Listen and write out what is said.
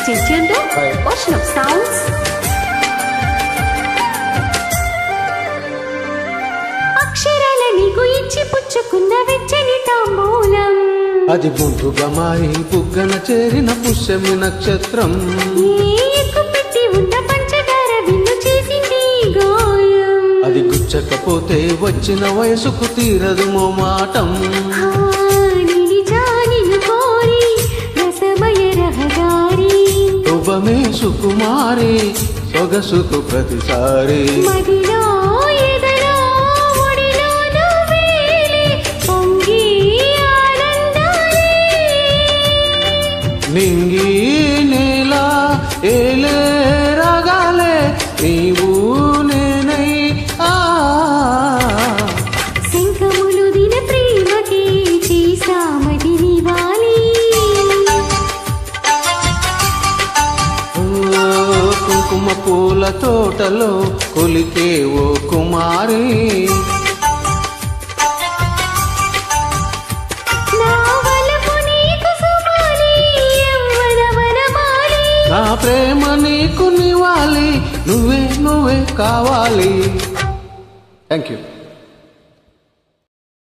Stay tuned to Ocean of Sounds. అక్షరాల నీకు ఇచ్చి పుచ్చుకున్న వెచ్చని తాంబూలం అది ముందుగా మారి బుగ్గన చేరిన పుష్యమి నక్షత్రం పెట్టి ఉన్న పంచదార విన్ను చేసింది గాయం అది గుచ్చకపోతే వచ్చిన వయసుకు తీరదు మోమాటం శుభమే సుకుమారి సొగసుకు ప్రతిసారి నింగి నేల ఏలే రాగాలే నీవు నేనై శంఖములు దిన ప్రేమకి చేసామది నివాలి కుంకుమ పూల తోటలో కొలికే ఓ కుమారి నా ప్రేమ నీకు నివాలి నువ్వే కావాలి థ్యాంక్ యూ